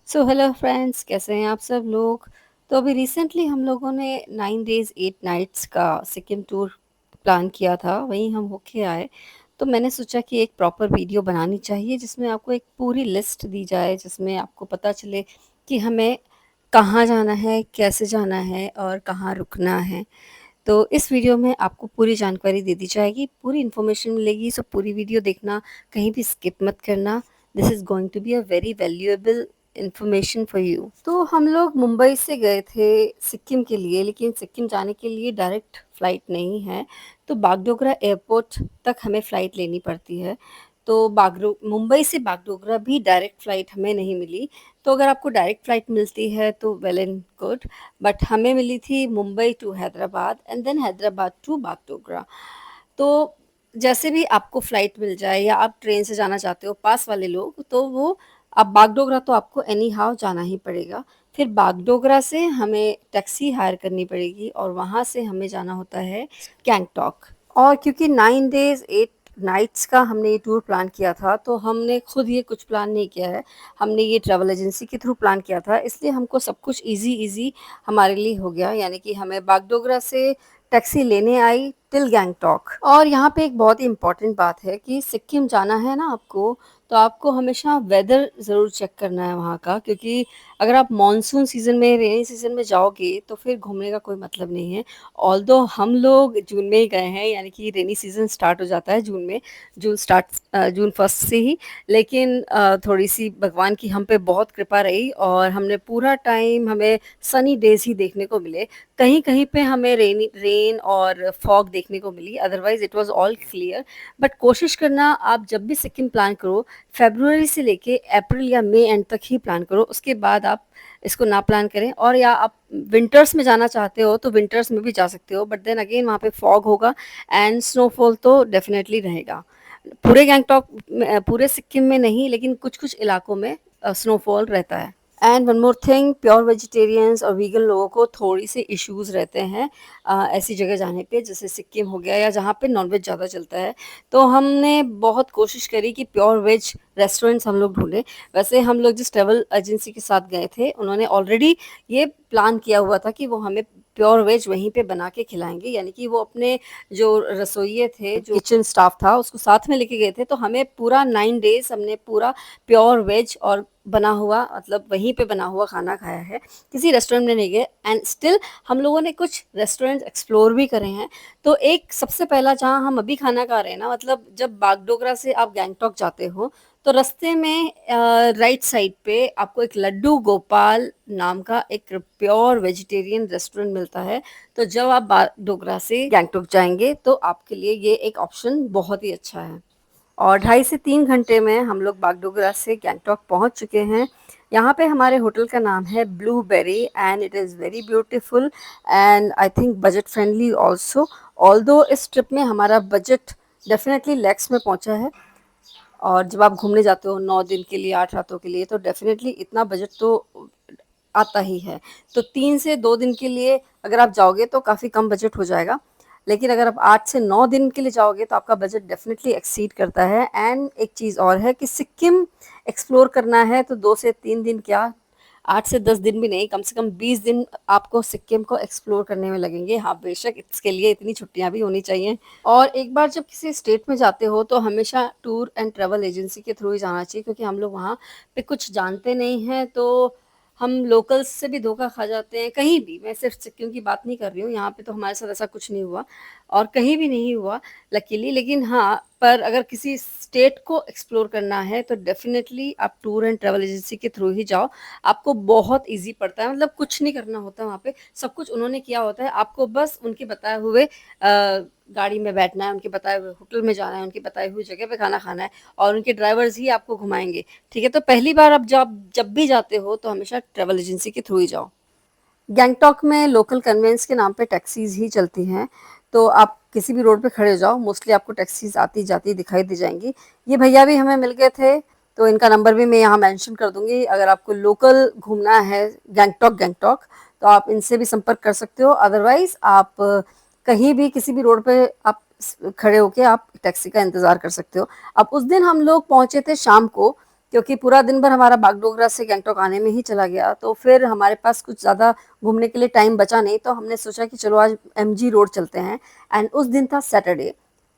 So hello friends, कैसे हैं आप सब लोग। तो अभी रिसेंटली हम लोगों ने 9 डेज़ 8 नाइट्स का सिक्किम टूर प्लान किया था, वहीं हम होके आए। तो मैंने सोचा कि एक प्रॉपर वीडियो बनानी चाहिए जिसमें आपको एक पूरी लिस्ट दी जाए, जिसमें आपको पता चले कि हमें कहाँ जाना है, कैसे जाना है और कहाँ रुकना है। तो इस वीडियो में आपको पूरी जानकारी दे दी जाएगी, पूरी इन्फॉर्मेशन मिलेगी। सो पूरी वीडियो देखना, कहीं भी स्किप मत करना। This is going to be a very valuable information for you. तो हम लोग मुंबई से गए थे सिक्किम के लिए, लेकिन सिक्किम जाने के लिए डायरेक्ट फ़्लाइट नहीं है, तो बागडोगरा एयरपोर्ट तक हमें फ़्लाइट लेनी पड़ती है। तो बागडो मुंबई से बागडोगरा भी डायरेक्ट फ़्लाइट हमें नहीं मिली। तो अगर आपको डायरेक्ट फ़्लाइट मिलती है तो वेल एंड गुड, बट हमें मिली थी Mumbai to Hyderabad and then Hyderabad to Bagdogra. तो जैसे भी आपको फ़्लाइट मिल जाए या आप ट्रेन से जाना चाहते हो, पास वाले लोग, तो वो अब बागडोगरा तो आपको एनी हाउ जाना ही पड़ेगा। फिर बागडोगरा से हमें टैक्सी हायर करनी पड़ेगी और वहाँ से हमें जाना होता है गैंगटॉक। और क्योंकि 9 डेज़ 8 नाइट्स का हमने ये टूर प्लान किया था, तो हमने खुद ये कुछ प्लान नहीं किया है, हमने ये ट्रैवल एजेंसी के थ्रू प्लान किया था, इसलिए हमको सब कुछ ईज़ी ईज़ी हमारे लिए हो गया। यानी कि हमें बागडोगरा से टैक्सी लेने आई टिल गैंगटॉक। और यहाँ पे एक बहुत ही इम्पॉर्टेंट बात है कि सिक्किम जाना है ना आपको, तो आपको हमेशा वेदर ज़रूर चेक करना है वहाँ का, क्योंकि अगर आप मानसून सीज़न में, रेनी सीज़न में जाओगे तो फिर घूमने का कोई मतलब नहीं है। ऑल्दो हम लोग जून में ही गए हैं, यानी कि रेनी सीज़न स्टार्ट हो जाता है जून में, जून फर्स्ट से ही। लेकिन थोड़ी-सी भगवान की हम पे बहुत कृपा रही और हमने पूरा टाइम हमें सनी डेज़ ही देखने को मिले। कहीं-कहीं पे हमें रेन और फॉग देखने को मिली, otherwise it was all clear. But कोशिश करना, आप जब भी सिक्किम प्लान करो, फ़रवरी से लेके अप्रैल या मई एंड तक ही प्लान करो, उसके बाद आप इसको ना प्लान करें। और या आप विंटर्स में जाना चाहते हो तो विंटर्स में भी जा सकते हो, बट देन अगेन वहाँ पे फॉग होगा एंड स्नोफॉल तो डेफ़िनेटली रहेगा। पूरे गैंगटॉक में, पूरे सिक्किम में नहीं, लेकिन कुछ-कुछ इलाकों में स्नोफॉल रहता है। And one more thing, pure vegetarians और वीगन लोगों को थोड़ी से इश्यूज़ रहते हैं ऐसी जगह जाने पे, जैसे सिक्किम हो गया या जहाँ पे नॉनवेज ज़्यादा चलता है। तो हमने बहुत कोशिश करी कि प्योर वेज रेस्टोरेंट्स हम लोग ढूँढें। वैसे हम लोग जिस ट्रैवल एजेंसी के साथ गए थे, उन्होंने ऑलरेडी ये प्लान किया हुआ था कि वो हमें प्योर वेज वहीं पे बना के खिलाएँगे, यानी कि वो अपने जो रसोइये थे, जो किचन स्टाफ था, उसको साथ में लेके गए थे। तो हमें पूरा 9 डेज़ हमने पूरा प्योर वेज और बना हुआ, मतलब वहीं पे बना हुआ खाना खाया है, किसी रेस्टोरेंट में नहीं गए। एंड स्टिल हम लोगों ने कुछ रेस्टोरेंट्स एक्सप्लोर भी करे हैं। तो एक सबसे पहला जहाँ हम अभी खाना खा रहे हैं ना, मतलब जब बागडोगरा से आप गैंगटॉक जाते हो, तो रास्ते में राइट साइड पे आपको एक लड्डू गोपाल नाम का एक प्योर वेजिटेरियन रेस्टोरेंट मिलता है। तो जब आप बागडोगरा से गैंगटॉक जाएँगे, तो आपके लिए ये एक ऑप्शन बहुत ही अच्छा है। और 2.5 से 3 घंटे में हम लोग बागडोगरा से गैंगटॉक पहुंच चुके हैं। यहाँ पे हमारे होटल का नाम है blueberry and it is very beautiful and I think budget friendly also. Although इस ट्रिप में हमारा बजट डेफिनेटली लैक्स में पहुँचा है। और जब आप घूमने जाते हो 9 दिन के लिए, 8 रातों के लिए, तो डेफिनेटली इतना बजट तो आता ही है। तो 3 से 2 दिन के लिए अगर आप जाओगे तो काफ़ी कम बजट हो जाएगा। लेकिन अगर आप 8 से 9 दिन के लिए जाओगे तो आपका बजट डेफिनेटली एक्सीड करता है। एंड एक चीज़ और है कि सिक्किम एक्सप्लोर करना है तो 2 से 3 दिन क्या, 8 से 10 दिन भी नहीं, कम से कम 20 दिन आपको सिक्किम को एक्सप्लोर करने में लगेंगे। हाँ, बेशक इसके लिए इतनी छुट्टियाँ भी होनी चाहिए। और एक बार जब किसी स्टेट में जाते हो तो हमेशा टूर एंड ट्रैवल एजेंसी के थ्रू ही जाना चाहिए, क्योंकि हम लोग वहाँ पे कुछ जानते नहीं हैं, तो हम लोकल्स से भी धोखा खा जाते हैं। कहीं भी, मैं सिर्फ सिक्किम की बात नहीं कर रही हूँ, यहाँ पे तो हमारे साथ ऐसा कुछ नहीं हुआ और कहीं भी नहीं हुआ लकीली। लेकिन हाँ, पर अगर किसी स्टेट को एक्सप्लोर करना है तो डेफिनेटली आप टूर एंड ट्रैवल एजेंसी के थ्रू ही जाओ। आपको बहुत ईज़ी पड़ता है, मतलब कुछ नहीं करना होता वहाँ पे, सब कुछ उन्होंने किया होता है। आपको बस उनके बताए हुए गाड़ी में बैठना है, उनके बताए हुए होटल में जाना है, उनकी बताई हुई जगह पे खाना खाना है और उनके ड्राइवर्स ही आपको घुमाएँगे, ठीक है? तो पहली बार आप जब भी जाते हो तो हमेशा ट्रैवल एजेंसी के थ्रू ही जाओ। गैंगटॉक में लोकल कन्वेंस के नाम पे टैक्सीज़ ही चलती हैं, तो आप किसी भी रोड पे खड़े हो जाओ, मोस्टली आपको टैक्सीज़ आती-जाती दिखाई दे जाएँगी। ये भैया भी हमें मिल गए थे, तो इनका नंबर भी मैं यहाँ मेंशन कर दूँगी। अगर आपको लोकल घूमना है गैंगटॉक, तो आप इनसे भी संपर्क कर सकते हो। अदरवाइज़ आप कहीं भी किसी भी रोड पे आप खड़े होके आप टैक्सी का इंतज़ार कर सकते हो। अब उस दिन हम लोग पहुँचे थे शाम को, क्योंकि पूरा दिन भर हमारा बागडोगरा से गंगटोक आने में ही चला गया, तो फिर हमारे पास कुछ ज़्यादा घूमने के लिए टाइम बचा नहीं, तो हमने सोचा कि चलो आज एमजी रोड चलते हैं। एंड उस दिन था सैटरडे।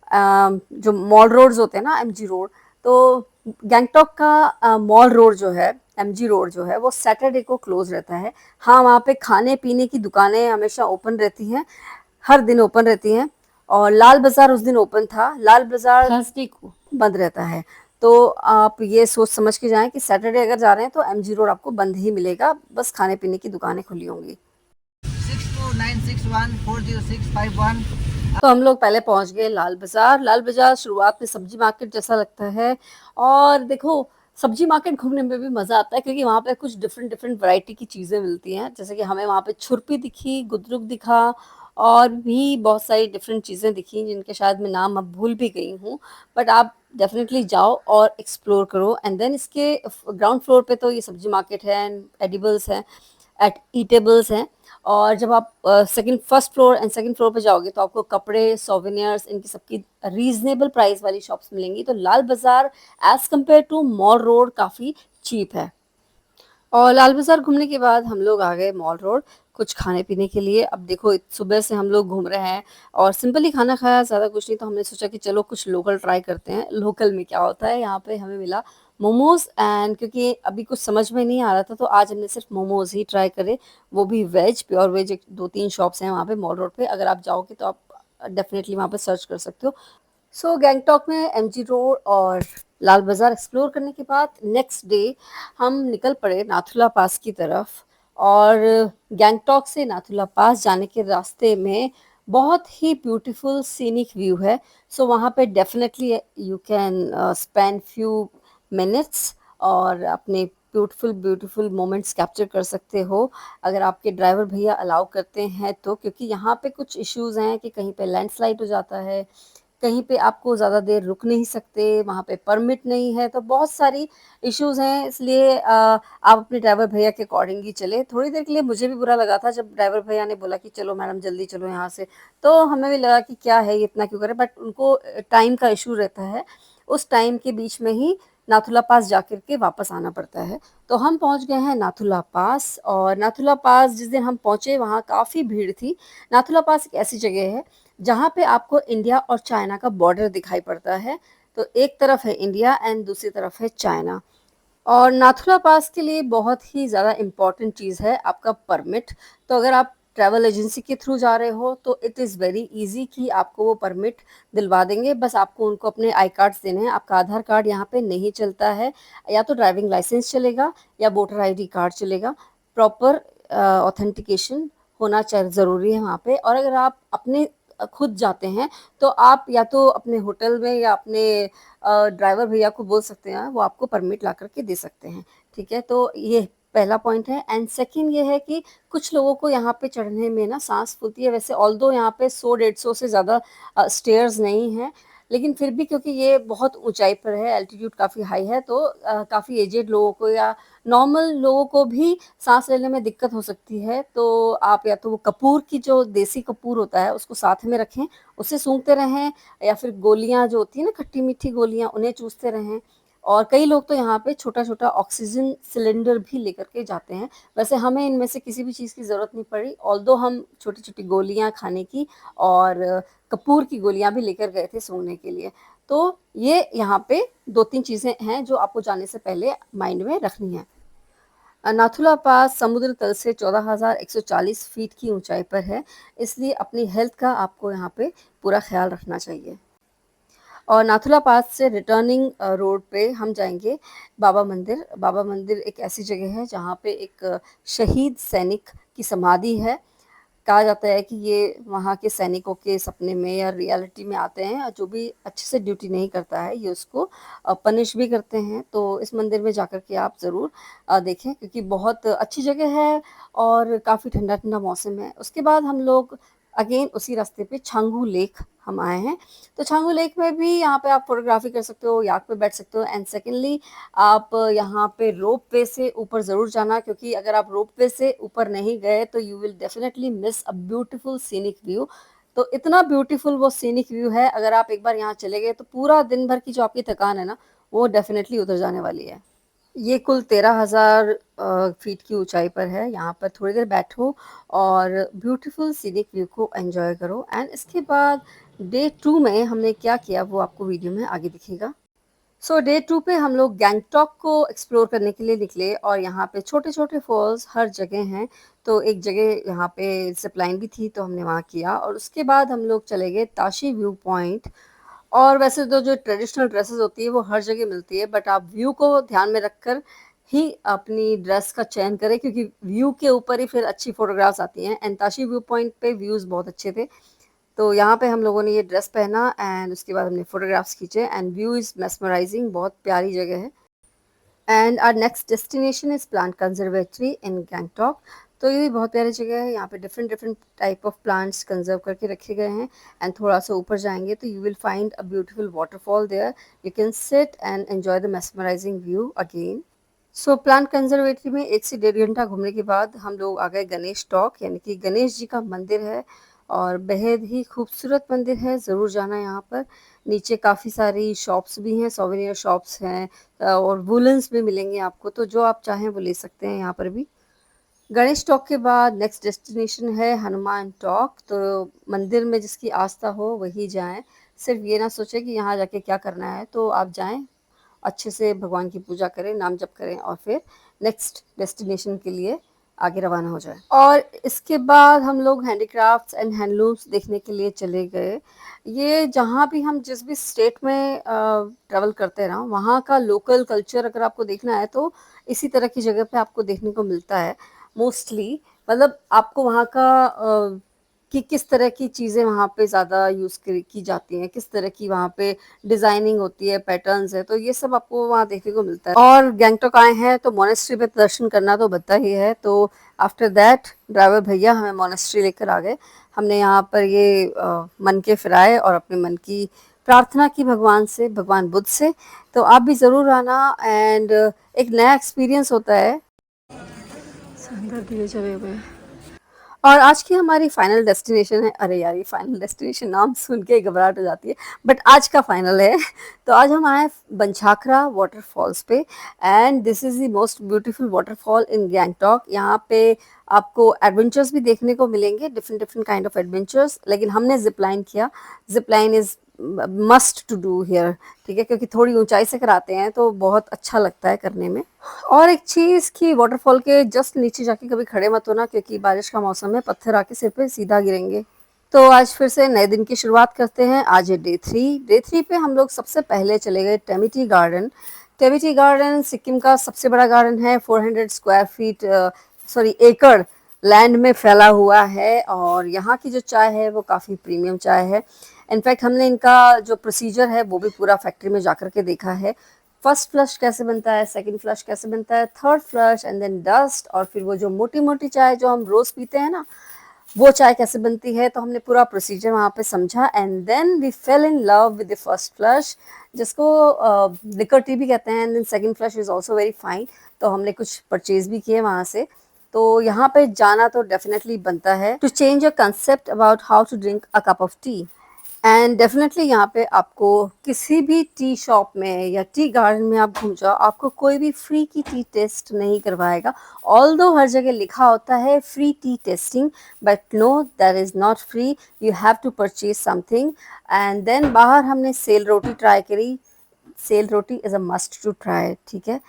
जो मॉल रोड्स होते हैं ना, एमजी रोड, तो गंगटोक का मॉल रोड जो है, एमजी रोड जो है, वो सैटरडे को क्लोज रहता है। हाँ, वहाँ पे खाने पीने की दुकानें हमेशा ओपन रहती हैं, हर दिन ओपन रहती हैं। और लाल बाजार उस दिन ओपन था, लाल बाजार थर्सडे को बंद रहता है। तो आप ये सोच समझ के जाएं कि सैटरडे अगर जा रहे हैं तो एमजी रोड आपको बंद ही मिलेगा, बस खाने पीने की दुकानें खुली होंगी। 6296140651। तो हम लोग पहले पहुंच गए लाल बाजार। लाल बाजार शुरुआत में सब्जी मार्केट जैसा लगता है, और देखो, सब्जी मार्केट घूमने में भी मज़ा आता है क्योंकि वहाँ पे कुछ डिफरेंट डिफरेंट वैरायटी की चीज़ें मिलती हैं। जैसे कि हमें वहाँ पे छुरपी दिखी, गुदरुक दिखा, और भी बहुत सारी डिफरेंट चीज़ें दिखी जिनके शायद मैं नाम अब भूल भी गई हूँ। बट आप डेफिनेटली जाओ और एक्सप्लोर करो। एंड देन इसके ग्राउंड फ्लोर पे तो ये सब्जी मार्केट है, एंड एडिबल्स हैं, एट ईटेबल्स हैं। और जब आप second first floor and second floor पे जाओगे तो आपको कपड़े, सोवेनियर्स, इनकी सबकी रीजनेबल प्राइस वाली शॉप्स मिलेंगी। तो Lal Bazaar as compare to Mall Road काफ़ी चीप है। और लाल बाजार घूमने के बाद हम लोग आ गए मॉल रोड कुछ खाने पीने के लिए। अब देखो, सुबह से हम लोग घूम रहे हैं और सिंपल ही खाना खाया, ज़्यादा कुछ नहीं। तो हमने सोचा कि चलो कुछ लोकल ट्राई करते हैं, लोकल में क्या होता है। यहाँ पे हमें मिला मोमोज, एंड क्योंकि अभी कुछ समझ में नहीं आ रहा था तो आज हमने सिर्फ मोमोज ही ट्राई करे, वो भी वेज, प्योर वेज। एक दो तीन शॉप्स हैं वहाँ पे मॉल रोड पे, अगर आप जाओगे तो आप डेफिनेटली वहाँ पे सर्च कर सकते हो। सो गैंगटॉक में एमजी रोड और लाल बाज़ार एक्सप्लोर करने के बाद नेक्स्ट डे हम निकल पड़े नाथुला पास की तरफ। और गैंगटॉक से नाथुला पास जाने के रास्ते में बहुत ही ब्यूटीफुल सीनिक व्यू है। सो वहाँ पे definitely you can spend few minutes और अपने ब्यूटीफुल ब्यूटीफुल मोमेंट्स कैप्चर कर सकते हो, अगर आपके ड्राइवर भैया अलाउ करते हैं तो। क्योंकि यहाँ पे कुछ इश्यूज़ हैं कि कहीं पे लैंडस्लाइड हो जाता है, कहीं पे आपको ज़्यादा देर रुक नहीं सकते, वहाँ पे परमिट नहीं है, तो बहुत सारी इश्यूज़ हैं। इसलिए आप अपने ड्राइवर भैया के अकॉर्डिंग ही चले। थोड़ी देर के लिए मुझे भी बुरा लगा था जब ड्राइवर भैया ने बोला कि चलो मैडम जल्दी चलो यहाँ से, तो हमें भी लगा कि क्या है ये इतना क्यों करे, बट उनको टाइम का इशू रहता है, उस टाइम के बीच में ही नाथुला पास जा कर के वापस आना पड़ता है। तो हम पहुँच गए हैं नाथुला पास, और नाथुला पास जिस दिन हम पहुँचे वहाँ काफ़ी भीड़ थी। नाथुला पास एक ऐसी जगह है जहाँ पे आपको इंडिया और चाइना का बॉर्डर दिखाई पड़ता है। तो एक तरफ है इंडिया एंड दूसरी तरफ है चाइना। और नाथुला पास के लिए बहुत ही ज़्यादा इम्पॉर्टेंट चीज़ है आपका परमिट। तो अगर आप ट्रैवल एजेंसी के थ्रू जा रहे हो तो इट इज़ वेरी इजी कि आपको वो परमिट दिलवा देंगे। बस आपको उनको अपने आई कार्ड्स देने हैं। आपका आधार कार्ड यहाँ पे नहीं चलता है, या तो ड्राइविंग लाइसेंस चलेगा या वोटर आईडी कार्ड चलेगा। प्रॉपर ऑथेंटिकेशन होना चाहिए, ज़रूरी है वहाँ पे। और अगर आप अपने खुद जाते हैं तो आप या तो अपने होटल में या अपने ड्राइवर भैया को बोल सकते हैं, वो आपको परमिट ला करके दे सकते हैं। ठीक है, तो ये पहला पॉइंट है। एंड सेकंड ये है कि कुछ लोगों को यहाँ पे चढ़ने में ना सांस फूलती है। वैसे ऑल्दो यहाँ पे 100-150 से ज़्यादा स्टेयर्स नहीं हैं, लेकिन फिर भी क्योंकि ये बहुत ऊंचाई पर है, एल्टीट्यूड काफ़ी हाई है, तो काफ़ी एजेड लोगों को या नॉर्मल लोगों को भी सांस लेने में दिक्कत हो सकती है। तो आप या तो वो कपूर की, जो देसी कपूर होता है, उसको साथ में रखें, उससे सूंघते रहें, या फिर गोलियां जो होती है ना, खट्टी मीठी गोलियां, उन्हें चूसते रहें। और कई लोग तो यहाँ पे छोटा छोटा ऑक्सीजन सिलेंडर भी लेकर के जाते हैं। वैसे हमें इनमें से किसी भी चीज़ की ज़रूरत नहीं पड़ी, ऑल्दो हम छोटी छोटी गोलियां खाने की और कपूर की गोलियां भी लेकर गए थे सूंघने के लिए। तो ये यहाँ पे दो तीन चीज़ें हैं जो आपको जाने से पहले माइंड में रखनी है। नाथुला पास समुद्र तल से 14,140 फीट की ऊंचाई पर है, इसलिए अपनी हेल्थ का आपको यहाँ पे पूरा ख्याल रखना चाहिए। और नाथुला पास से रिटर्निंग रोड पे हम जाएंगे बाबा मंदिर। बाबा मंदिर एक ऐसी जगह है जहाँ पे एक शहीद सैनिक की समाधि है। कहा जाता है कि ये वहाँ के सैनिकों के सपने में या रियलिटी में आते हैं, और जो भी अच्छे से ड्यूटी नहीं करता है ये उसको पनिश भी करते हैं। तो इस मंदिर में जाकर के आप ज़रूर देखें, क्योंकि बहुत अच्छी जगह है और काफ़ी ठंडा ठंडा मौसम है। उसके बाद हम लोग अगेन उसी रास्ते पे छांगू लेक हम आए हैं। तो छांगू लेक में भी यहाँ पे आप फोटोग्राफी कर सकते हो, याक पे बैठ सकते हो। एंड सेकेंडली आप यहाँ पे रोप वे से ऊपर ज़रूर जाना, क्योंकि अगर आप रोप वे से ऊपर नहीं गए तो you will definitely miss a beautiful scenic view. तो इतना ब्यूटीफुल वो सीनिक व्यू है, अगर आप एक बार यहाँ चले गए तो पूरा दिन भर की जो आपकी थकान है ना, वो डेफिनेटली उतर जाने वाली है। ये कुल 13,000 फीट की ऊंचाई पर है। यहाँ पर थोड़ी देर बैठो और ब्यूटीफुल सीनिक व्यू को एंजॉय करो। एंड इसके बाद डे 2 में हमने क्या किया वो आपको वीडियो में आगे दिखेगा। सो डे 2 पे हम लोग गैंगटॉक को एक्सप्लोर करने के लिए निकले और यहाँ पे छोटे छोटे फॉल्स हर जगह हैं। तो एक जगह यहाँ पे जिप लाइन भी थी तो हमने वहाँ किया और उसके बाद हम लोग चले गए ताशी व्यू पॉइंट। और वैसे तो जो ट्रेडिशनल ड्रेसेस होती है वो हर जगह मिलती है, बट आप व्यू को ध्यान में रखकर ही अपनी ड्रेस का चयन करें क्योंकि व्यू के ऊपर ही फिर अच्छी फोटोग्राफ्स आती हैं। एंड ताशी व्यू पॉइंट पे व्यूज़ बहुत अच्छे थे। तो यहाँ पे हम लोगों ने ये ड्रेस पहना एंड उसके बाद हमने फोटोग्राफ्स खींचे एंड व्यू इज़ मेस्मराइजिंग, बहुत प्यारी जगह है। And our next destination is plant conservatory in Gangtok. तो ये भी बहुत प्यारी जगह है। यहाँ पे different different type of plants conserve करके रखे गए हैं। एंड थोड़ा सा ऊपर जाएंगे तो you will find a beautiful waterfall there. You can sit and enjoy the mesmerizing view again. So plant conservatory में 1 से 1.5 घंटा घूमने के बाद हम लोग आ गए गणेश टॉक, यानी कि गणेश जी का मंदिर है और बेहद ही खूबसूरत मंदिर है। ज़रूर जाना यहाँ पर। नीचे काफ़ी सारी शॉप्स भी हैं, सोवेनियर शॉप्स हैं और वुलन्स भी मिलेंगे आपको, तो जो आप चाहें वो ले सकते हैं यहाँ पर भी। गणेश टॉक के बाद नेक्स्ट डेस्टिनेशन है हनुमान टॉक। तो मंदिर में जिसकी आस्था हो वही जाएं। सिर्फ ये ना सोचें कि यहाँ जाके क्या करना है, तो आप जाएं, अच्छे से भगवान की पूजा करें, नाम जप करें और फिर नेक्स्ट डेस्टिनेशन के लिए आगे रवाना हो जाए। और इसके बाद हम लोग हैंडीक्राफ्ट्स एंड हैंडलूम्स देखने के लिए चले गए। ये जहाँ भी हम जिस भी स्टेट में ट्रैवल करते हैं ना, वहाँ का लोकल कल्चर अगर आपको देखना है तो इसी तरह की जगह पे आपको देखने को मिलता है मोस्टली। मतलब आपको वहाँ का कि किस तरह की चीज़ें वहाँ पे ज़्यादा यूज़ की जाती हैं, किस तरह की वहाँ पे डिज़ाइनिंग होती है, पैटर्न्स है, तो ये सब आपको वहाँ देखने को मिलता है। और गैंगटॉक आए हैं तो मोनेस्ट्री पे दर्शन करना तो बनता ही है। तो आफ्टर दैट ड्राइवर भैया हमें मोनेस्ट्री लेकर आ गए। हमने यहाँ पर ये मन के फिराए और अपने मन की प्रार्थना की भगवान से, भगवान बुद्ध से। तो आप भी ज़रूर आना एंड एक नया एक्सपीरियंस होता है। अंदर दिए जले हुए हैं। और आज की हमारी फाइनल डेस्टिनेशन है, अरे यार ये फाइनल डेस्टिनेशन नाम सुन के घबराहट हो जाती है, बट आज का फाइनल है। तो आज हम आए बंछाखरा वाटरफॉल्स पे and this is the most beautiful waterfall in Gangtok. यहाँ पे आपको एडवेंचर्स भी देखने को मिलेंगे, different different kind of adventures, लेकिन हमने जिप लाइन किया। Zip line is must to do here, ठीक है, क्योंकि थोड़ी ऊंचाई से कराते हैं तो बहुत अच्छा लगता है करने में। और एक चीज़ कि वाटरफॉल के जस्ट नीचे जाके कभी खड़े मत होना क्योंकि बारिश का मौसम है, पत्थर आके सिर पे सीधा गिरेंगे। तो आज फिर से नए दिन की शुरुआत करते हैं। आज है डे 3 पे हम लोग सबसे पहले चले गए टेमिटी गार्डन। टेमिटी गार्डन सिक्किम का सबसे बड़ा गार्डन है। 400 स्क्वायर फीट सॉरी एकड़ लैंड में फैला हुआ है और यहाँ की जो चाय है वो काफ़ी प्रीमियम चाय है। इनफैक्ट हमने इनका जो प्रोसीजर है वो भी पूरा फैक्ट्री में जा कर के देखा है। फर्स्ट फ्लश कैसे बनता है, सेकंड फ्लश कैसे बनता है, third flush and then dust, और फिर वो जो मोटी मोटी चाय जो हम रोज़ पीते हैं ना, वो चाय कैसे बनती है। तो हमने पूरा प्रोसीजर वहाँ पे समझा and then we fell in love with the first flush, जिसको लिकर टी भी कहते हैं। And then second flush is also very fine. तो हमने कुछ परचेज भी किए वहाँ से। तो यहाँ पे जाना तो डेफिनेटली बनता है to change your concept about how to drink a cup of tea. And definitely यहाँ पे आपको किसी भी टी शॉप में या टी गार्डन में आप घूम जाओ, आपको कोई भी फ्री की टी टेस्ट नहीं करवाएगा। ऑल्दो हर जगह लिखा होता है free tea tasting, but no, that is not free, you have to purchase something. And then बाहर हमने सेल रोटी ट्राई करी। Sel roti is a must to try, ठीक है,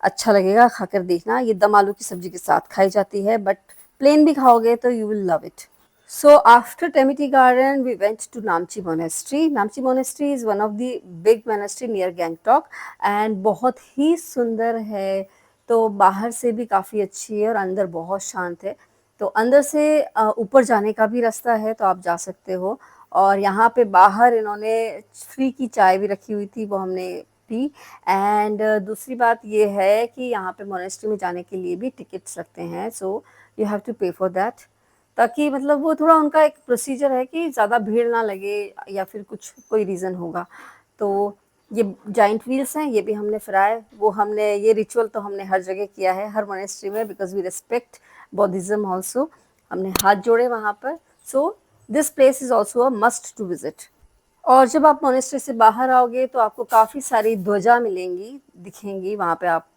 अच्छा लगेगा, खाकर देखना। ये दम आलू की सब्जी के साथ खाई जाती है, बट प्लेन भी खाओगे तो you will love it. So after Temiti Garden, we went to Namchi Monastery. Namchi Monastery is one of the big monastery near Gangtok and बहुत ही सुंदर है। तो बाहर से भी काफ़ी अच्छी है और अंदर बहुत शांत है। तो अंदर से ऊपर जाने का भी रास्ता है तो आप जा सकते हो। और यहाँ पे बाहर इन्होंने फ्री की चाय भी रखी हुई थी, वो हमने पी। एंड दूसरी बात ये है कि यहाँ पे मोनेस्ट्री में जाने के लिए भी टिकट्स रखते हैं, सो यू हैव टू पे फॉर दैट, ताकि मतलब वो थोड़ा उनका एक प्रोसीजर है कि ज़्यादा भीड़ ना लगे या फिर कुछ कोई रीज़न होगा। तो ये जाइंट व्हील्स हैं, ये भी हमने फिराए। वो हमने ये रिचुअल तो हमने हर जगह किया है, हर मोनेस्ट्री में, because we respect Buddhism also. हमने हाथ जोड़े वहाँ पर। So this place is also a must to visit. और जब आप मोनेस्ट्री से बाहर आओगे तो आपको काफ़ी सारी ध्वजा मिलेंगी, दिखेंगी वहाँ पे। आप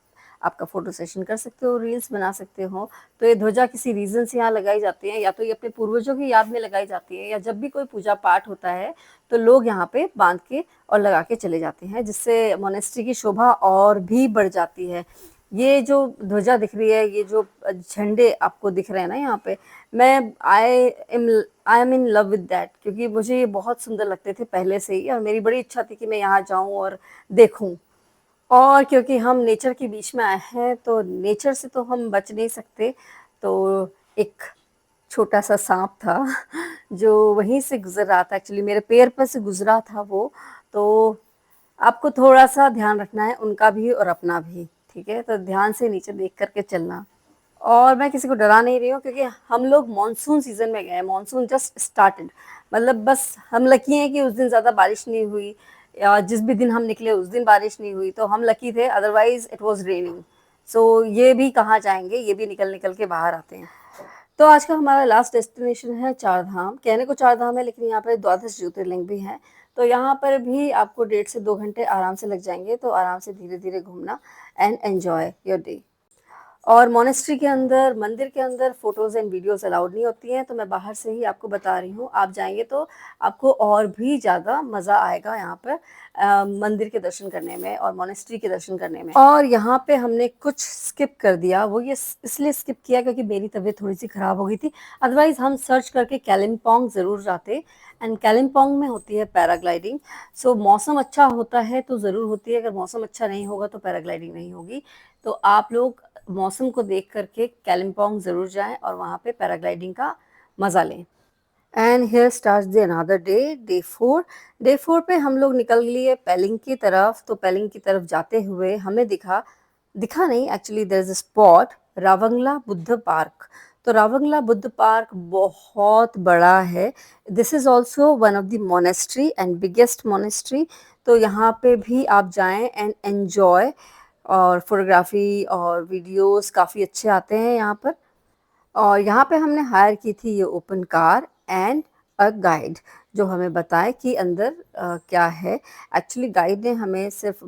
आपका फ़ोटो सेशन कर सकते हो, रील्स बना सकते हो। तो ये ध्वजा किसी रीज़न से यहाँ लगाई जाती है, या तो ये अपने पूर्वजों की याद में लगाई जाती है, या जब भी कोई पूजा पाठ होता है तो लोग यहाँ पे बांध के और लगा के चले जाते हैं, जिससे मोनेस्ट्री की शोभा और भी बढ़ जाती है। ये जो ध्वजा दिख रही है, ये जो झंडे आपको दिख रहे हैं ना यहाँ पे, मैं I am in love with that, क्योंकि मुझे ये बहुत सुंदर लगते थे पहले से ही, और मेरी बड़ी इच्छा थी कि मैं यहाँ जाऊँ और देखूँ। और क्योंकि हम नेचर के बीच में आए हैं, तो नेचर से तो हम बच नहीं सकते। तो एक छोटा-सा साँप था जो वहीं से गुज़र रहा था, एक्चुअली मेरे पैर पर से गुज़रा था वो। तो आपको थोड़ा-सा ध्यान रखना है उनका भी और अपना भी, ठीक है? तो ध्यान से नीचे देख कर के चलना। और मैं किसी को डरा नहीं रही हूँ, क्योंकि हम लोग मानसून सीज़न में गए हैं, मानसून जस्ट स्टार्टेड, मतलब बस हम लकी हैं कि उस दिन ज़्यादा बारिश नहीं हुई, या जिस भी दिन हम निकले उस दिन बारिश नहीं हुई, तो हम लकी थे, अदरवाइज़ इट वाज़ रेनिंग। सो ये भी कहाँ जाएँगे, ये भी निकल-निकल के बाहर आते हैं। तो आज का हमारा लास्ट डेस्टिनेशन है चार धाम। कहने को चार धाम है, लेकिन यहाँ पे द्वादश ज्योतिर्लिंग भी हैं। तो यहाँ पर भी आपको 1.5 से 2 घंटे आराम से लग जाएँगे, तो आराम से धीरे-धीरे घूमना एंड एन्जॉय योर डे। और मोनेस्ट्री के अंदर, मंदिर के अंदर फ़ोटोज़ एंड वीडियोज़ अलाउड नहीं होती हैं, तो मैं बाहर से ही आपको बता रही हूँ। आप जाएँगे तो आपको और भी ज़्यादा मज़ा आएगा यहाँ पर मंदिर के दर्शन करने में और मोनेस्ट्री के दर्शन करने में। और यहाँ पे हमने कुछ स्किप कर दिया, वो ये इसलिए स्किप किया क्योंकि मेरी तबीयत थोड़ी-सी ख़राब हो गई थी। अदरवाइज़ हम सर्च करके कालिम्पोंग ज़रूर जाते, एंड कालिम्पोंग में होती है पैराग्लाइडिंग। सो मौसम अच्छा होता है तो ज़रूर होती है, अगर मौसम अच्छा नहीं होगा तो पैराग्लाइडिंग नहीं होगी। तो आप लोग मौसम को देख करके कालिम्पोंग ज़रूर जाएँ और वहाँ पे पैराग्लाइडिंग का मज़ा लें। And here starts the another day, day 4। Day 4 पे हम लोग निकल लिए पेलिंग की तरफ। तो पेलिंग की तरफ जाते हुए हमें दिखा दिखा नहीं, actually there is a spot, Ravangla Buddha Park. तो रावंगला बुद्ध पार्क बहुत बड़ा है। This is also one of the monastery and biggest monastery. तो यहाँ पे भी आप जाएँ एंड एन्जॉय, और फ़ोटोग्राफ़ी और वीडियोज़ काफ़ी अच्छे आते हैं यहाँ पर। और यहाँ पे हमने हायर की थी ये open car and a guide, जो हमें बताए कि अंदर क्या है। एक्चुअली गाइड ने हमें सिर्फ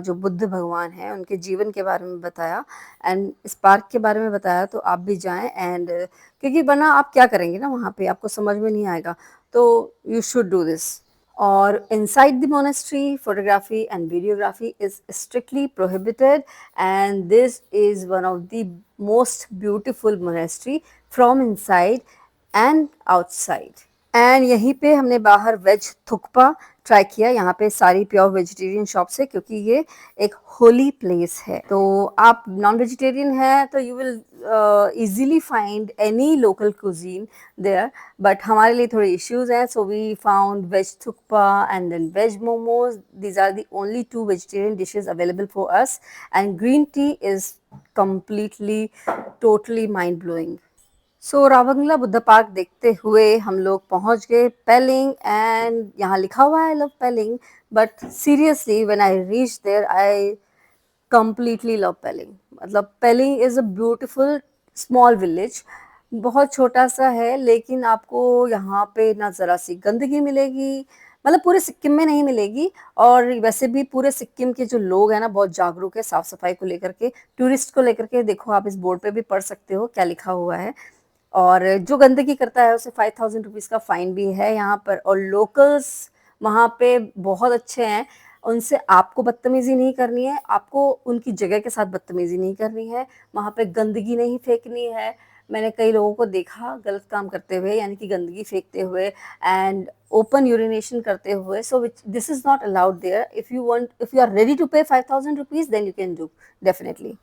जो बुद्ध भगवान हैं उनके जीवन के बारे में बताया एंड इस पार्क के बारे में बताया। तो आप भी जाएं, एंड क्योंकि वरना आप क्या करेंगे ना, वहाँ पे आपको समझ में नहीं आएगा। तो यू शुड डू दिस। और inside the monastery, photography and videography is strictly prohibited, and this is one of the most beautiful monastery from inside and outside. And यहीं पे हमने बाहर वेज थुक्पा ट्राई किया। यहाँ पे सारी प्योर वेजिटेरियन शॉप्स है, क्योंकि ये एक होली प्लेस है। तो आप नॉन वेजिटेरियन हैं तो you will easily find any local cuisine there, but हमारे लिए थोड़े इश्यूज हैं। So we found veg thukpa and then veg momos. These are the only 2 vegetarian dishes available for us, and green tea is completely totally mind blowing. So Ravangla Buddha Park देखते हुए हम लोग पहुंच गए पेलिंग, एंड यहाँ लिखा हुआ है I love Pelling, but seriously when I reach there I completely love Pelling. मतलब Pelling is a beautiful small village, बहुत छोटा सा है, लेकिन आपको यहाँ पे ना ज़रा सी गंदगी मिलेगी, मतलब पूरे सिक्किम में नहीं मिलेगी। और वैसे भी पूरे सिक्किम के जो लोग हैं ना, बहुत जागरूक है साफ सफाई को लेकर के, टूरिस्ट को लेकर के। देखो आप इस बोर्ड पे भी पढ़ सकते हो क्या लिखा हुआ है। और जो गंदगी करता है उसे 5,000 रुपीज़ का फाइन भी है यहाँ पर। और लोकल्स वहाँ पे बहुत अच्छे हैं, उनसे आपको बदतमीज़ी नहीं करनी है, आपको उनकी जगह के साथ बदतमीज़ी नहीं करनी है, वहाँ पे गंदगी नहीं फेंकनी है। मैंने कई लोगों को देखा गलत काम करते हुए, यानी कि गंदगी फेंकते हुए एंड ओपन यूरिनेशन करते हुए। So this is not allowed there. If you are ready to pay 5,000 rupees, then you can do definitely.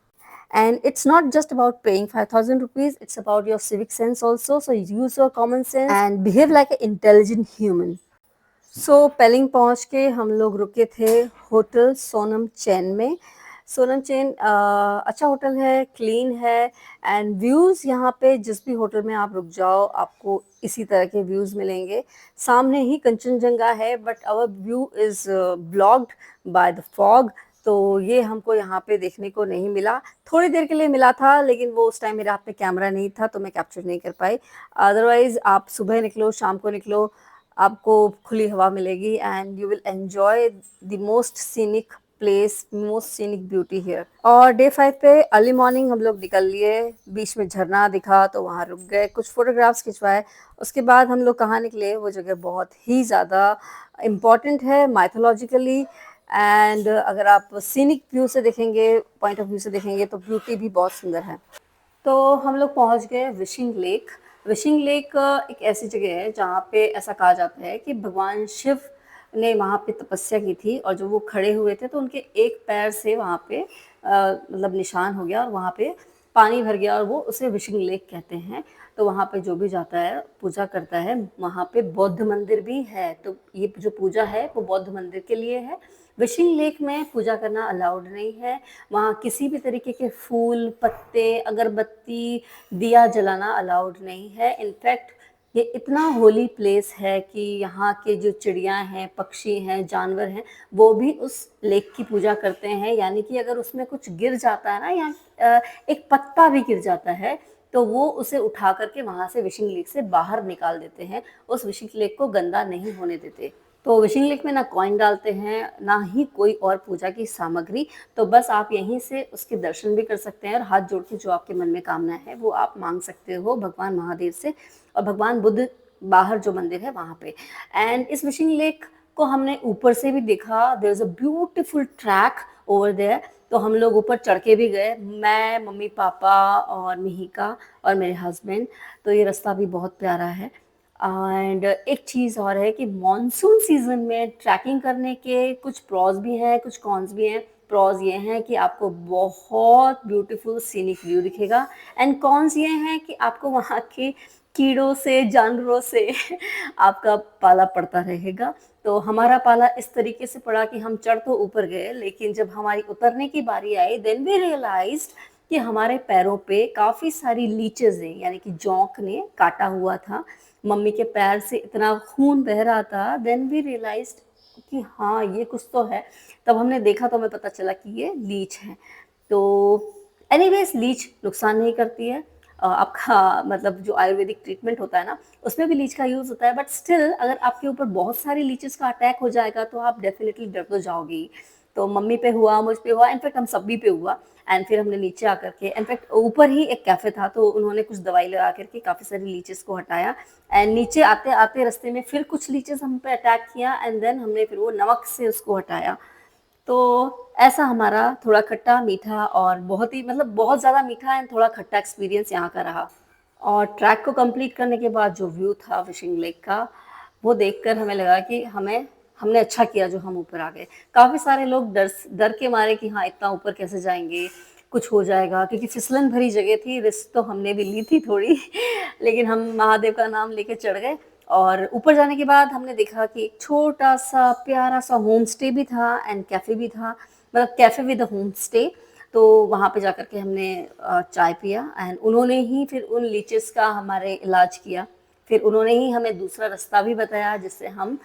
And it's not just about paying 5,000 rupees, it's about your civic sense also. So use your common sense and behave like an intelligent human. सो पेलिंग पहुंच के हम लोग रुके थे hotel Sonam चैन में। सोनम चैन अच्छा hotel है, clean है, एंड व्यूज़ यहाँ पे जिस भी होटल में आप रुक जाओ आपको इसी तरह के व्यूज़ मिलेंगे। सामने ही कंचनजंगा है, but our view is blocked by the fog. तो ये हमको यहाँ पे देखने को नहीं मिला। थोड़ी देर के लिए मिला था, लेकिन वो उस टाइम मेरे हाथ में कैमरा नहीं था तो मैं कैप्चर नहीं कर पाई। अदरवाइज़ आप सुबह निकलो, शाम को निकलो, आपको खुली हवा मिलेगी and you will enjoy the most scenic place, most scenic beauty here. और डे 5 पे अर्ली मॉर्निंग हम लोग निकल लिए, बीच में झरना दिखा तो वहाँ रुक गए, कुछ फोटोग्राफ्स खिंचवाए। उसके बाद हम लोग कहाँ निकले, वो जगह बहुत ही ज़्यादा इम्पॉर्टेंट है माइथोलॉजिकली, एंड अगर आप सीनिक व्यू से देखेंगे, पॉइंट ऑफ व्यू से देखेंगे तो ब्यूटी भी बहुत सुंदर है। तो हम लोग पहुंच गए विशिंग लेक। विशिंग लेक एक ऐसी जगह है जहाँ पे ऐसा कहा जाता है कि भगवान शिव ने वहाँ पे तपस्या की थी, और जब वो खड़े हुए थे तो उनके एक पैर से वहाँ पे मतलब निशान हो गया और वहाँ पे पानी भर गया, और वो उसे विशिंग लेक कहते हैं। तो वहाँ पे जो भी जाता है पूजा करता है। वहाँ पे बौद्ध मंदिर भी है, तो ये जो पूजा है वो बौद्ध मंदिर के लिए है। विशिंग लेक में पूजा करना अलाउड नहीं है। वहाँ किसी भी तरीके के फूल, पत्ते, अगरबत्ती, दिया जलाना अलाउड नहीं है। इनफैक्ट ये इतना होली प्लेस है कि यहाँ के जो चिड़ियाँ हैं, पक्षी हैं, जानवर हैं, वो भी उस लेक की पूजा करते हैं। यानी कि अगर उसमें कुछ गिर जाता है ना, या एक पत्ता भी गिर जाता है, तो वो उसे उठा करके वहाँ से विशिंग लेक से बाहर निकाल देते हैं। उस विशिंग लेक को गंदा नहीं होने देते। तो विशिंग लेक में ना कॉइन डालते हैं, ना ही कोई और पूजा की सामग्री। तो बस आप यहीं से उसके दर्शन भी कर सकते हैं, और हाथ जोड़ के जो आपके मन में कामना है वो आप मांग सकते हो भगवान महादेव से, और भगवान बुद्ध बाहर जो मंदिर है वहाँ पे। एंड इस विशिंग लेक को हमने ऊपर से भी देखा। There is a beautiful track over there. तो हम लोग ऊपर चढ़ के भी गए, मैं, मम्मी पापा और मिहिका और मेरे हस्बैंड। तो ये रास्ता भी बहुत प्यारा है। एंड एक चीज़ और है कि मॉनसून सीजन में ट्रैकिंग करने के कुछ प्रॉज भी हैं, कुछ कॉन्स भी हैं। प्रॉज ये हैं कि आपको बहुत ब्यूटीफुल सीनिक व्यू दिखेगा, एंड कॉन्स ये हैं कि आपको वहाँ के कीड़ों से, जानवरों से आपका पाला पड़ता रहेगा। तो हमारा पाला इस तरीके से पड़ा कि हम चढ़ तो ऊपर गए, लेकिन जब हमारी उतरने की बारी आई, देन वी रियलाइज्ड कि हमारे पैरों पे काफ़ी सारी लीचेस हैं, यानी कि जोंक ने काटा हुआ था। मम्मी के पैर से इतना खून बह रहा था। देन वी रियलाइज्ड कि हाँ, ये कुछ तो है। तब हमने देखा तो हमें पता चला कि ये लीच है। तो एनीवेज लीच नुकसान नहीं करती है। आपका मतलब जो आयुर्वेदिक ट्रीटमेंट होता है ना, उसमें भी लीच का यूज़ होता है, बट स्टिल अगर आपके ऊपर बहुत सारी लीचेस का अटैक हो जाएगा तो आप डेफिनेटली डर तो जाओगे ही। तो मम्मी पे हुआ, मुझ पे हुआ, इनफैक्ट हम सभी पे हुआ। एंड फिर हमने नीचे आकर के, इनफैक्ट ऊपर ही एक कैफ़े था, तो उन्होंने कुछ दवाई लगा करके काफ़ी सारी लीचेस को हटाया। एंड नीचे आते आते रास्ते में फिर कुछ लीचेस हम पे अटैक किया, एंड देन हमने फिर वो नमक से उसको हटाया। तो ऐसा हमारा थोड़ा खट्टा मीठा और बहुत ही मतलब बहुत ज़्यादा मीठा एंड थोड़ा खट्टा एक्सपीरियंस यहाँ का रहा। और ट्रैक को कंप्लीट करने के बाद जो व्यू था फिशिंग लेक का, वो देखकर हमें लगा कि हमें हमने अच्छा किया जो हम ऊपर आ गए। काफ़ी सारे लोग डर डर के मारे कि हाँ, इतना ऊपर कैसे जाएंगे, कुछ हो जाएगा, क्योंकि फिसलन भरी जगह थी। रिस्क तो हमने भी ली थी थोड़ी लेकिन हम महादेव का नाम लेके चढ़ गए। और ऊपर जाने के बाद हमने देखा कि एक छोटा सा प्यारा सा होम स्टे भी था एंड कैफ़े भी था, मतलब कैफ़े विद होम स्टे। तो वहाँ पे जाकर के हमने चाय पिया, एंड उन्होंने ही फिर उन लीचेस का हमारे इलाज किया। फिर उन्होंने ही हमें दूसरा रास्ता भी बताया जिससे हम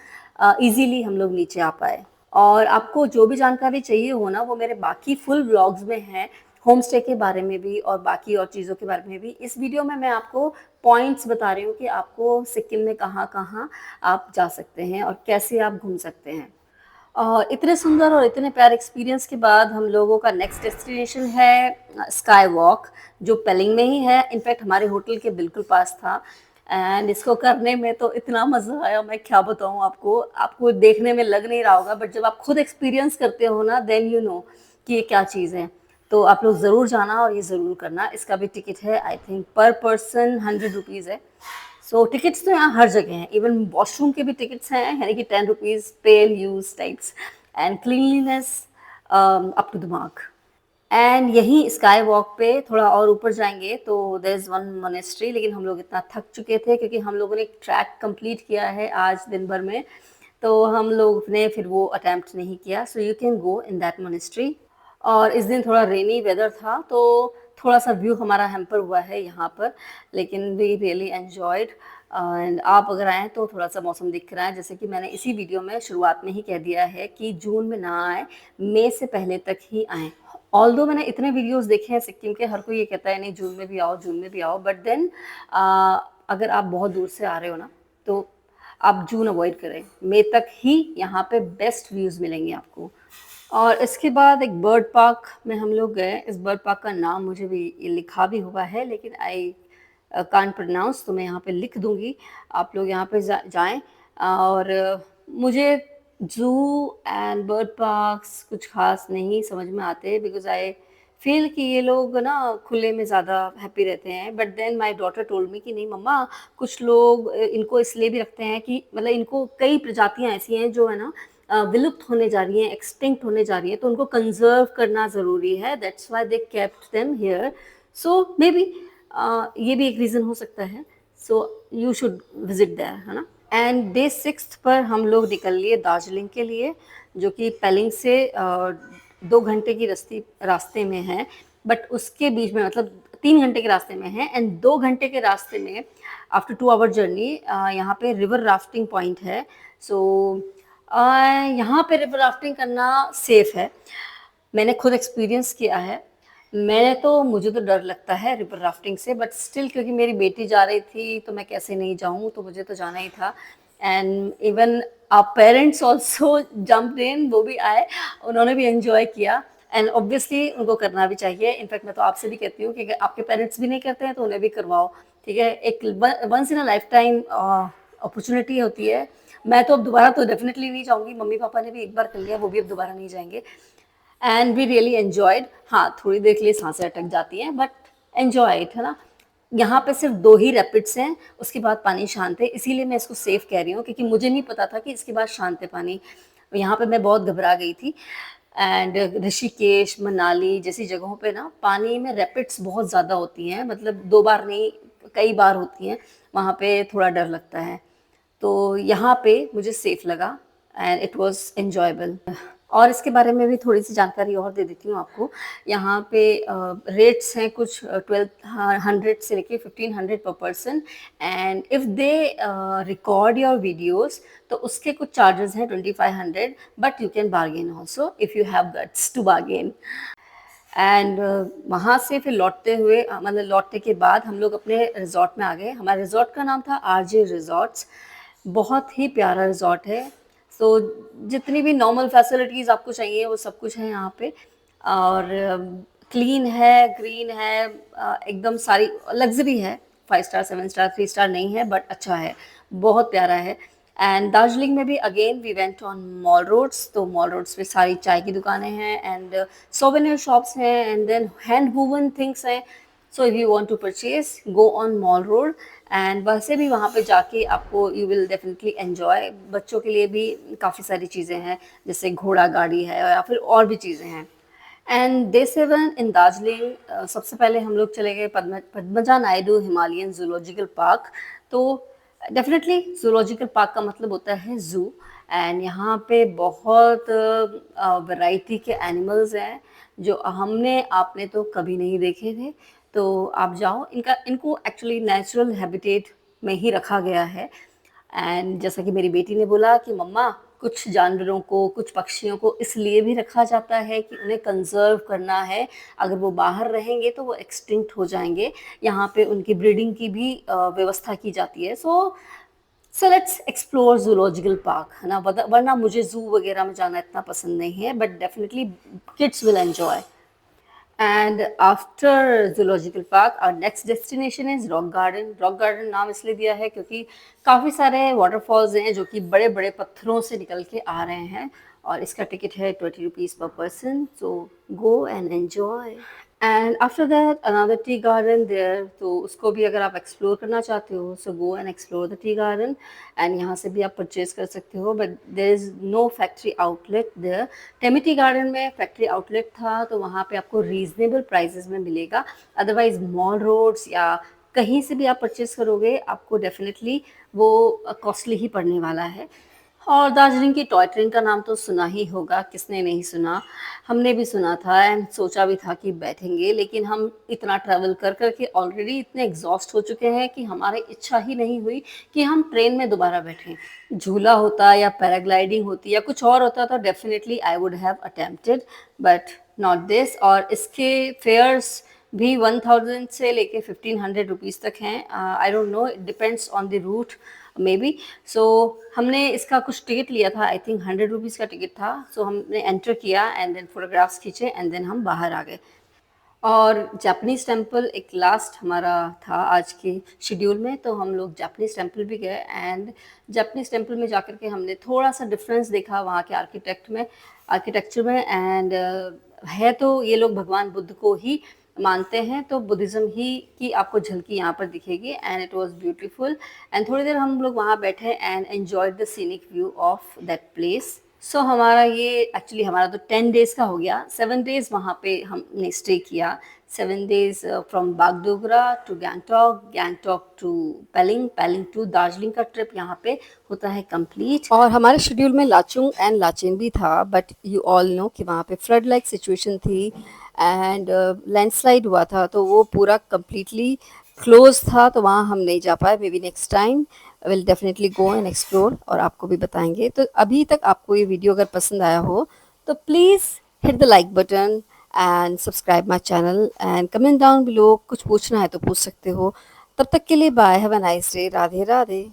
इजीली हम लोग नीचे आ पाए। और आपको जो भी जानकारी चाहिए हो ना, वो मेरे बाकी फुल व्लॉग्स में है, होम स्टे के बारे में भी और बाकी और चीज़ों के बारे में भी। इस वीडियो में मैं आपको पॉइंट्स बता रही हूँ कि आपको सिक्किम में कहाँ कहाँ आप जा सकते हैं और कैसे आप घूम सकते हैं। इतने सुंदर और इतने प्यारे एक्सपीरियंस के बाद हम लोगों का नेक्स्ट डेस्टिनेशन है स्काई वॉक, जो पेलिंग में ही है। इनफैक्ट हमारे होटल के बिल्कुल पास था। एंड इसको करने में तो इतना मज़ा आया, मैं क्या बताऊँ आपको। आपको देखने में लग नहीं रहा होगा, बट जब आप खुद एक्सपीरियंस करते हो ना, देन यू नो कि ये क्या चीज़ है। तो आप लोग ज़रूर जाना और ये ज़रूर करना। इसका भी टिकट है, आई थिंक पर पर्सन 100 रुपीज़ है। सो टिकट्स तो यहाँ हर जगह हैं, इवन वॉशरूम के भी टिकट्स हैं, यानी कि 10 rupees pay and use types. And cleanliness up to the mark. And यहीं स्काई वॉक पे थोड़ा और ऊपर जाएंगे तो देयर इज़ वन मोनेस्ट्री, लेकिन हम लोग इतना थक चुके थे क्योंकि हम लोगों ने एक ट्रैक कंप्लीट किया है आज दिन भर में, तो हम लोग ने फिर वो अटेम्प्ट नहीं किया। So you can go in that monastery. और इस दिन थोड़ा रेनी वेदर था, तो थोड़ा सा व्यू हमारा हैम्पर हुआ है यहाँ पर, लेकिन वी रियली एन्जॉयड। एंड आप अगर आएँ तो थोड़ा सा मौसम दिख रहा है, जैसे कि मैंने इसी वीडियो में शुरुआत में ही कह दिया है कि जून में ना आए, मई से पहले तक ही आएँ। ऑल्दो मैंने इतने वीडियोस देखे हैं सिक्किम के, हर कोई ये कहता है नहीं जून में भी आओ, जून में भी आओ, बट देन अगर आप बहुत दूर से आ रहे हो ना, तो आप जून अवॉइड करें। मई तक ही यहाँ पे बेस्ट व्यूज़ मिलेंगे आपको। और इसके बाद एक बर्ड पार्क में हम लोग गए। इस बर्ड पार्क का नाम मुझे भी ये लिखा भी हुआ है, लेकिन आई कांट प्रोनाउंस, तो मैं यहाँ पे लिख दूँगी। आप लोग यहाँ पे जाएँ। और मुझे ज़ू एंड बर्ड पार्क्स कुछ ख़ास नहीं समझ में आते, बिकॉज़ आई फ़ील कि ये लोग ना खुले में ज़्यादा हैप्पी रहते हैं। But then my daughter told me कि नहीं मम्मा, कुछ लोग इनको इसलिए भी रखते हैं कि मतलब इनको कई प्रजातियाँ ऐसी हैं जो है ना विलुप्त होने जा रही हैं, एक्सटिंक्ट होने जा रही हैं, तो उनको कंज़र्व करना ज़रूरी है। That's why they kept them here. So maybe ये भी एक रीज़न हो सकता है। So you should visit there, है ना? एंड डे 6 पर हम लोग निकल लिए दार्जिलिंग के लिए, जो कि पेलिंग से 2 घंटे की रास्ते में है। बट उसके बीच में मतलब 3 घंटे के रास्ते में है, एंड 2 घंटे के रास्ते में आफ्टर 2 आवर जर्नी यहाँ पे रिवर राफ्टिंग पॉइंट है। सो यहाँ पे रिवर राफ्टिंग करना सेफ़ है। मैंने खुद एक्सपीरियंस किया है। मुझे तो डर लगता है रिवर राफ्टिंग से, बट स्टिल क्योंकि मेरी बेटी जा रही थी तो मैं कैसे नहीं जाऊँ, तो मुझे तो जाना ही था। And even our parents also jumped in, वो भी आए, उन्होंने भी एन्जॉय किया। एंड ऑब्वियसली उनको करना भी चाहिए। इनफैक्ट मैं तो आपसे भी कहती हूँ कि अगर आपके पेरेंट्स भी नहीं करते हैं तो उन्हें भी करवाओ, ठीक है? एक once in a lifetime opportunity होती है। मैं तो अब दोबारा तो डेफिनेटली नहीं जाऊँगी, मम्मी-पापा ने भी एक बार कर लिया, वो भी अब दोबारा नहीं जाएँगे। And we really enjoyed. हाँ, थोड़ी देर के लिए साँसें अटक जाती हैं, बट एन्जॉय इट, है ना? यहाँ पे सिर्फ़ 2 ही रैपिड्स हैं, उसके बाद पानी शांत है, इसीलिए मैं इसको सेफ़ कह रही हूँ, क्योंकि मुझे नहीं पता था कि इसके बाद शांत है पानी। यहाँ पे मैं बहुत घबरा गई थी। एंड ऋषिकेश, मनाली जैसी जगहों पे ना पानी में रैपिड्स बहुत ज़्यादा होती हैं, मतलब 2 बार नहीं, कई बार होती हैं, वहाँ पे थोड़ा डर लगता है। तो यहाँ पे मुझे सेफ लगा एंड इट वाज़ एन्जॉयबल। और इसके बारे में भी थोड़ी-सी जानकारी और दे देती हूँ आपको। यहाँ पे रेट्स हैं कुछ 1200 से लेके 1500 पर person. And if they record your videos तो उसके कुछ चार्जेज़ हैं 2500, but you can bargain also if you have guts to bargain. And वहाँ से फिर लौटते हुए मतलब लौटने के बाद हम लोग अपने रिज़ॉर्ट में आ गए। हमारे रिज़ॉर्ट का नाम था आरजे रिज़ॉर्ट्स। बहुत ही प्यारा रिज़ॉर्ट है। सो जितनी भी नॉर्मल फैसिलिटीज़ आपको चाहिए वो सब कुछ है यहाँ पे। और क्लीन है, ग्रीन है, एकदम सारी लग्ज़री है। 5 स्टार, 7 स्टार, 3 स्टार नहीं है, बट अच्छा है, बहुत प्यारा है। एंड दार्जिलिंग में भी again we went on mall roads, तो मॉल रोड्स पे सारी चाय की दुकानें हैं एंड सोवेनियर शॉप्स हैं and then hand woven things हैं। So if you want to purchase go on mall road. And वैसे भी वहाँ पे जाके आपको यू विल डेफिनेटली एन्जॉय। बच्चों के लिए भी काफ़ी सारी चीज़ें हैं, जैसे घोड़ा गाड़ी है या फिर और भी चीज़ें हैं। एंड डे 7 इन दार्जिलिंग, सबसे पहले हम लोग चले गए Padmaja Naidu Himalayan zoological park. तो डेफिनेटली जूलॉजिकल पार्क का मतलब होता है ज़ू। एंड यहाँ पे बहुत वैरायटी के एनिमल्स हैं जो हमने आपने तो कभी नहीं देखे थे। तो आप जाओ, इनको एक्चुअली नेचुरल हैबिटेट में ही रखा गया है। एंड जैसा कि मेरी बेटी ने बोला कि मम्मा, कुछ जानवरों को, कुछ पक्षियों को इसलिए भी रखा जाता है कि उन्हें कंजर्व करना है। अगर वो बाहर रहेंगे तो वो एक्सटिंक्ट हो जाएंगे। यहाँ पे उनकी ब्रीडिंग की भी व्यवस्था की जाती है। So let's explore zoological park, है ना? वरना मुझे ज़ू वगैरह में जाना इतना पसंद नहीं है, but definitely kids will enjoy. And after zoological park our next destination is Rock Garden. Rock Garden नाम इसलिए दिया है क्योंकि काफ़ी सारे वाटरफॉल्स हैं जो कि बड़े बड़े पत्थरों से निकल के आ रहे हैं, और इसका टिकट है 20 rupees per person. So go and enjoy. And after that another tea garden there, तो उसको भी अगर आप एक्सप्लोर करना चाहते हो so go and explore the tea garden. And यहाँ से भी आप परचेज कर सकते हो, but there is no factory outlet there. Temi tea garden में फैक्ट्री आउटलेट था, तो वहाँ पे आपको रीजनेबल प्राइसेस में मिलेगा। अदरवाइज मॉल रोड्स या कहीं से भी आप परचेज करोगे आपको डेफिनेटली वो कॉस्टली ही पड़ने वाला है। और दार्जिलिंग की टॉय ट्रेन का नाम तो सुना ही होगा, किसने नहीं सुना। हमने भी सुना था एंड सोचा भी था कि बैठेंगे, लेकिन हम इतना ट्रैवल कर कर के ऑलरेडी इतने एग्जॉस्ट हो चुके हैं कि हमारी इच्छा ही नहीं हुई कि हम ट्रेन में दोबारा बैठें। झूला होता या पैराग्लाइडिंग होती या कुछ और होता तो definitely I would have attempted, but not this. और इसके फेयर्स भी 1000 से लेके 1500 रुपीज़ तक हैं। I don't know, it depends on the route may be. So हमने इसका कुछ टिकट लिया था, आई थिंक 100 रुपीज़ का टिकट था। सो हमने एंटर किया एंड देन फोटोग्राफ्स खींचे एंड देन हम बाहर आ गए। और जापानीज़ टेम्पल एक लास्ट हमारा था आज के शेड्यूल में, तो हम लोग जापानीज़ टेम्पल भी गए एंड जापानीज़ टेम्पल में जाकर के हमने थोड़ा सा डिफरेंस देखा वहाँ के आर्किटेक्चर में एंड है तो ये लोग भगवान बुद्ध को ही मानते हैं, तो बुद्धिज़्म ही की आपको झलकी यहाँ पर दिखेगी and it was beautiful. And थोड़ी देर हम लोग वहाँ बैठे and enjoyed the scenic view of that place. So हमारा ये एक्चुअली हमारा तो 10 डेज़ का हो गया। 7 डेज़ वहाँ पे हमने स्टे किया। 7 days from Bagdogra to Gangtok, Gangtok to Pelling, Pelling to Darjeeling का ट्रिप यहाँ पे होता है कंप्लीट। और हमारे शेड्यूल में लाचुंग एंड लाचेन भी था, बट यू ऑल नो कि वहाँ पे फ्लड लाइक सिचुएशन थी एंड लैंडस्लाइड हुआ था, तो वो पूरा कंप्लीटली क्लोज था, तो वहाँ हम नहीं जा पाए। May be next time will definitely go and explore और आपको भी बताएंगे। तो अभी तक आपको ये वीडियो अगर पसंद आया हो तो please hit the like button and subscribe my channel and comment down below. कुछ पूछना है तो पूछ सकते हो। तब तक के लिए bye, have a nice day, Radhe Radhe.